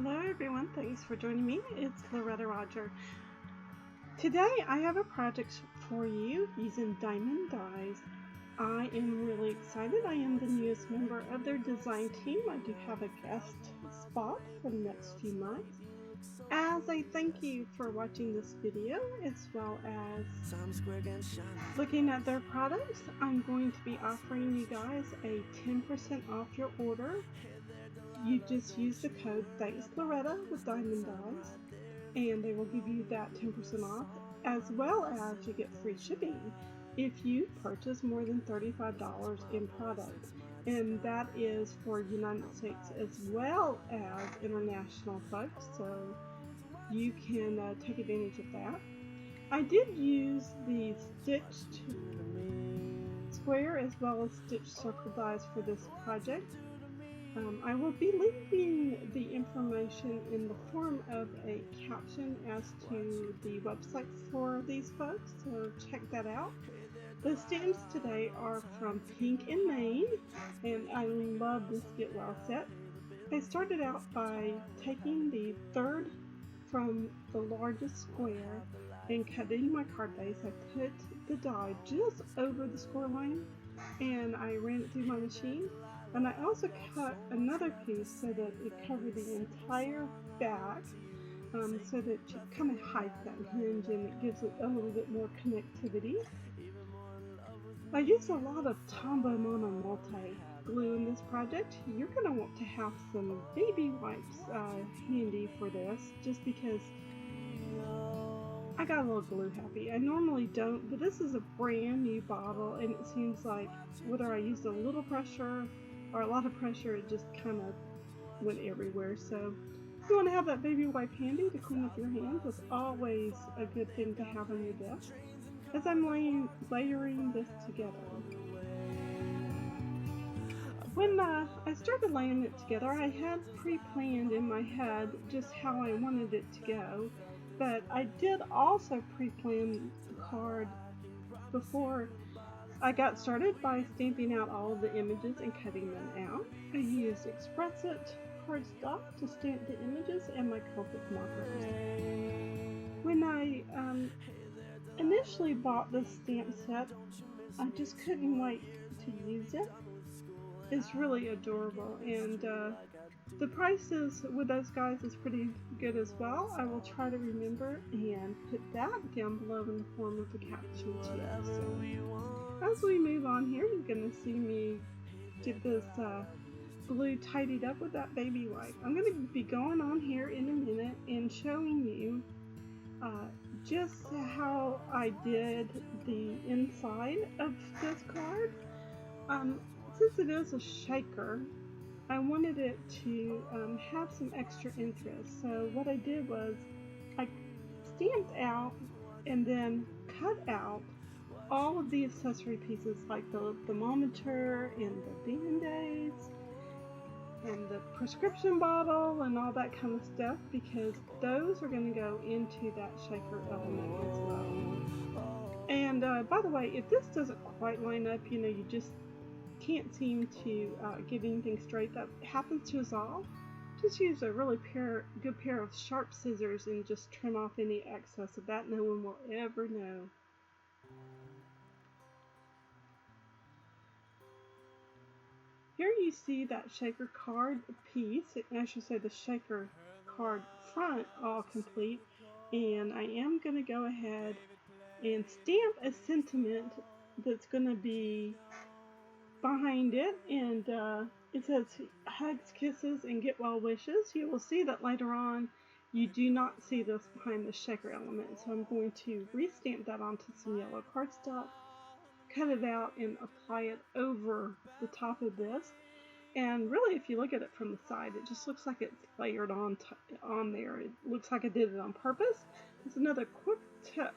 Hello everyone, thanks for joining me. It's Loretta Rodger. Today I have a project for you using Diemond dies. I am really excited. I am the newest member of their design team. I do have a guest spot for the next few months. As a thank you for watching this video, as well as looking at their products, I'm going to be offering you guys a 10% off your order. You just use the code Thanks Loretta with Diemond dies, and they will give you that 10% off, as well as you get free shipping if you purchase more than $35 in products, and that is for United States as well as international folks, so you can take advantage of that. I did use the stitched square as well as stitched circle dies for this project. I will be leaving the information in the form of a caption as to the websites for these folks, so check that out. The stamps today are from Pink and Maine, and I love this Get Well set. I started out by taking the third from the largest square and cutting my card base. I put the die just over the score line and I ran it through my machine. And I also cut another piece so that it covered the entire back, so that you kind of hide that hinge and it gives it a little bit more connectivity. I use a lot of Tombow Mono Multi glue in this project. You're going to want to have some baby wipes handy for this, just because I got a little glue happy. I normally don't, but this is a brand new bottle and it seems like whether I used a little pressure or a lot of pressure, it just kind of went everywhere. So if you want to have that baby wipe handy to clean up your hands, it's always a good thing to have on your desk. As I'm layering this together, when I started laying it together, I had pre-planned in my head just how I wanted it to go, but I did also pre-plan the card before I got started by stamping out all of the images and cutting them out. I used Express It cardstock to stamp the images and my Copic markers. When I initially bought this stamp set, I just couldn't wait to use it. It's really adorable, and the prices with those guys is pretty good as well. I will try to remember and put that down below in the form of a caption too. So as we move on here, you're going to see me get this glue tidied up with that baby wipe. I'm going to be going on here in a minute and showing you just how I did the inside of this card. Since it is a shaker, I wanted it to have some extra interest. So what I did was I stamped out and then cut out all of the accessory pieces like the thermometer and the band-aids and the prescription bottle and all that kind of stuff, because those are going to go into that shaker element as well. And by the way, if this doesn't quite line up, you just can't seem to get anything straight, that happens to us all, just use a really good pair of sharp scissors and just trim off any excess of that. No one will ever know. Here you see that shaker card piece, I should say the shaker card front all complete, and I am going to go ahead and stamp a sentiment that's going to be behind it, and it says hugs, kisses, and get well wishes. You will see that later on you do not see this behind the shaker element, so I'm going to restamp that onto some yellow cardstock, cut it out, and apply it over the top of this. And really, if you look at it from the side, it just looks like it's layered on there. It looks like I did it on purpose. It's another quick tip,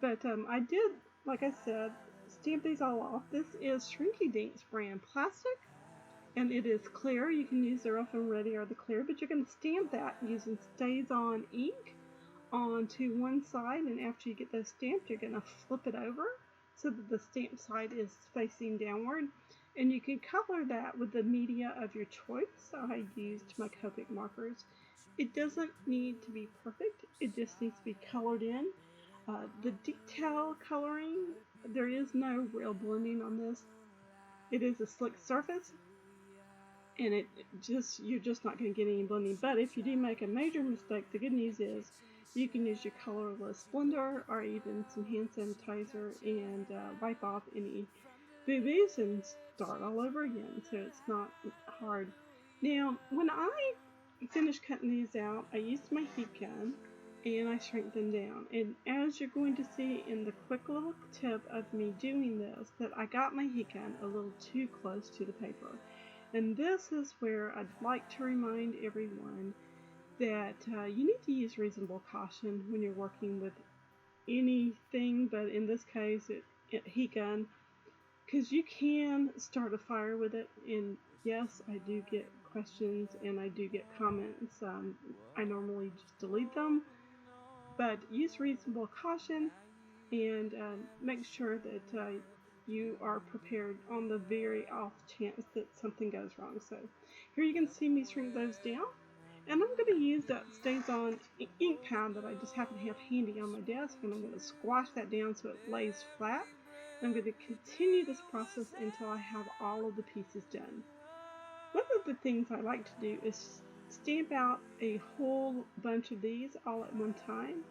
but I did, like I said, stamp these all off. This is Shrinky Dinks brand plastic, and it is clear. You can use the Rough and Ready or the clear, but you're going to stamp that using Stays On ink onto one side, and after you get those stamped, you're going to flip it over so that the stamp side is facing downward. And you can color that with the media of your choice. I used my Copic markers. It doesn't need to be perfect, it just needs to be colored in. The detail coloring, there is no real blending on this. It is a slick surface, and you're just not going to get any blending. But if you do make a major mistake, the good news is you can use your colorless blender or even some hand sanitizer and wipe off any boo-boos and start all over again, so it's not hard. Now, when I finished cutting these out, I used my heat gun and I shrank them down. And as you're going to see in the quick little tip of me doing this, that I got my heat gun a little too close to the paper. And this is where I'd like to remind everyone that you need to use reasonable caution when you're working with anything, but in this case, heat gun, because you can start a fire with it. And yes, I do get questions and I do get comments. I normally just delete them, but use reasonable caution and make sure that you are prepared on the very off chance that something goes wrong. So here you can see me shrink those down, and I'm going to use that StaysOn ink pad that I just happen to have handy on my desk, and I'm going to squash that down so it lays flat. I'm going to continue this process until I have all of the pieces done. One of the things I like to do is stamp out a whole bunch of these all at one time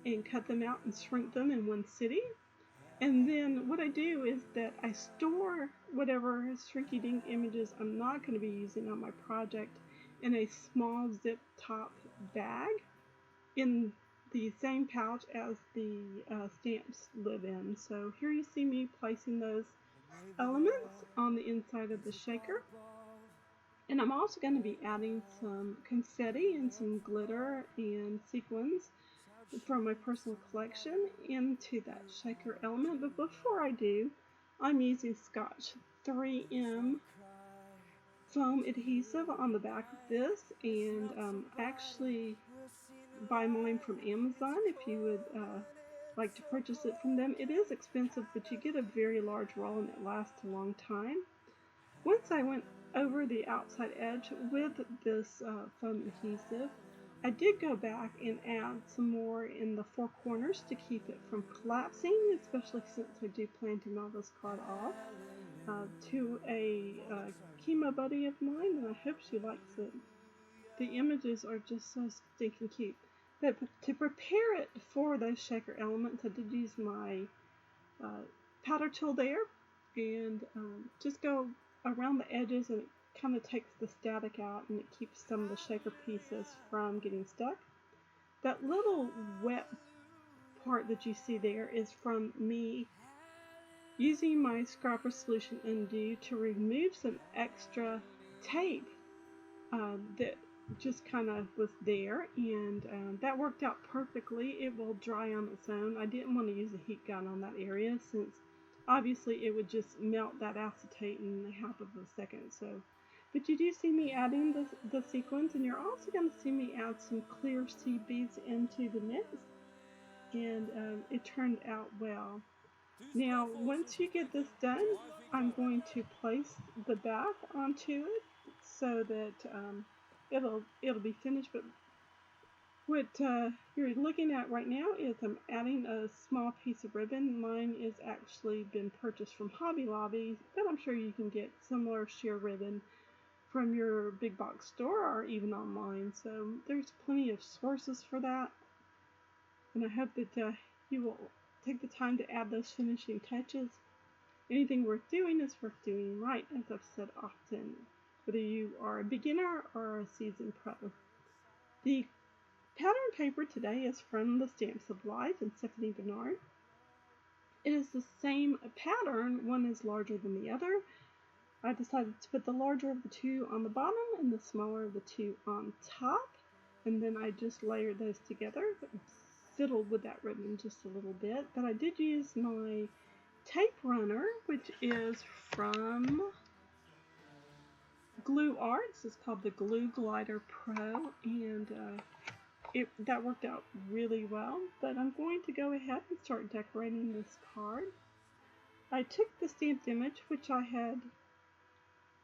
and cut them out and shrink them in one sitting. And then what I do is that I store whatever Shrinky Dink images I'm not going to be using on my project in a small zip top bag in the same pouch as the stamps live in. So here you see me placing those elements on the inside of the shaker. And I'm also going to be adding some confetti and some glitter and sequins from my personal collection into that shaker element. But before I do, I'm using Scotch 3M foam adhesive on the back of this, and actually buy mine from Amazon if you would like to purchase it from them. It is expensive, but you get a very large roll and it lasts a long time. Once I went over the outside edge with this foam adhesive, I did go back and add some more in the four corners to keep it from collapsing, especially since I do plan to mail this card off to a chemo buddy of mine, and I hope she likes it. The images are just so stinking cute. But to prepare it for those shaker elements, I did use my powder tool there and just go around the edges, and it kind of takes the static out and it keeps some of the shaker pieces from getting stuck. That little wet part that you see there is from me using my Scrapper Solution Undo to remove some extra tape that just kind of was there, and that worked out perfectly. It will dry on its own. I didn't want to use a heat gun on that area since obviously it would just melt that acetate in half of a second. So, but you do see me adding the sequins, and you're also going to see me add some clear seed beads into the mix, and it turned out well. Now, once you get this done, I'm going to place the back onto it so that it'll be finished. But what you're looking at right now is I'm adding a small piece of ribbon. Mine is actually been purchased from Hobby Lobby, but I'm sure you can get similar sheer ribbon from your big box store or even online. So there's plenty of sources for that, and I hope that you will take the time to add those finishing touches. Anything worth doing is worth doing right, as I've said often, whether you are a beginner or a seasoned pro. The pattern paper today is from the Stamps of Life and Stephanie Bernard. It is the same pattern, one is larger than the other. I decided to put the larger of the two on the bottom and the smaller of the two on top, and then I just layered those together, fiddled with that ribbon just a little bit. But I did use my tape runner, which is from Glue Arts. It's called the Glue Glider Pro, and that worked out really well. But I'm going to go ahead and start decorating this card. I took the stamped image, which I had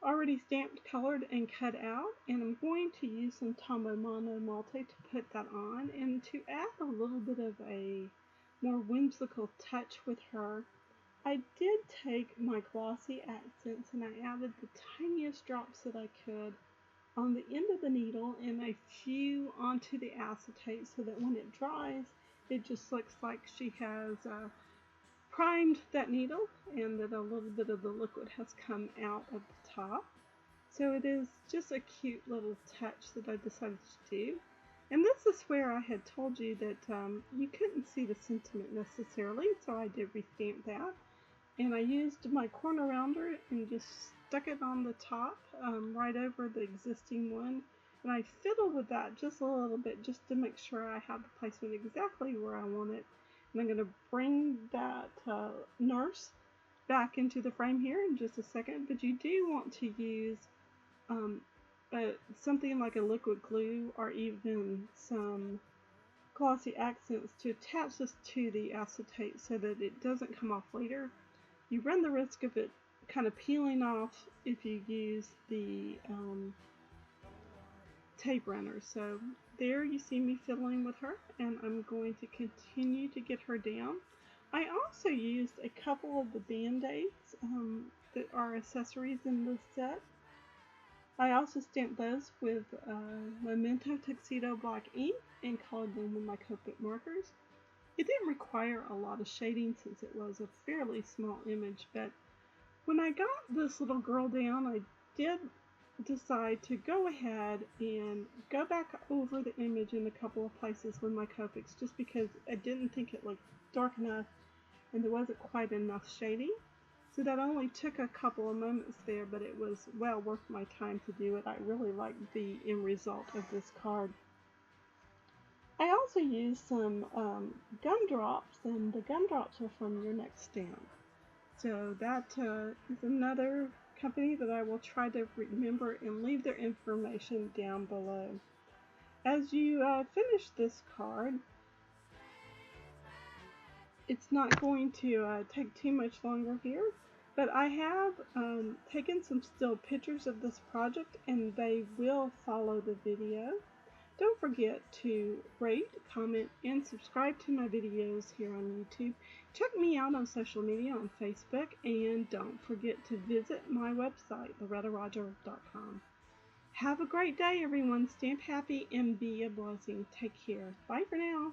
already stamped, colored, and cut out, and I'm going to use some Tombow Mono Malte to put that on, and to add a little bit of a more whimsical touch with her. I did take my glossy accents and I added the tiniest drops that I could on the end of the needle and a few onto the acetate so that when it dries, it just looks like she has primed that needle and that a little bit of the liquid has come out of the top. So it is just a cute little touch that I decided to do. And this is where I had told you that you couldn't see the sentiment necessarily, so I did restamp that. And I used my corner rounder and just stuck it on the top, right over the existing one. And I fiddled with that just a little bit just to make sure I have the placement exactly where I want it. And I'm going to bring that nurse back into the frame here in just a second. But you do want to use something like a liquid glue or even some glossy accents to attach this to the acetate so that it doesn't come off later. You run the risk of it kind of peeling off if you use the tape runner. So there you see me fiddling with her, and I'm going to continue to get her down. I also used a couple of the band-aids that are accessories in this set. I also stamped those with Memento Tuxedo Black ink and colored them with my Copic markers. It didn't require a lot of shading since it was a fairly small image, but when I got this little girl down, I did decide to go ahead and go back over the image in a couple of places with my Copics just because I didn't think it looked dark enough and there wasn't quite enough shading. So that only took a couple of moments there, but it was well worth my time to do it. I really liked the end result of this card. I also used some gumdrops, and the gumdrops are from Your Next Stamp. So that is another company that I will try to remember and leave their information down below. As you finish this card, it's not going to take too much longer here, but I have taken some still pictures of this project and they will follow the video. Don't forget to rate, comment, and subscribe to my videos here on YouTube. Check me out on social media on Facebook, and don't forget to visit my website, lorettarodger.com. Have a great day, everyone. Stamp happy and be a blessing. Take care. Bye for now.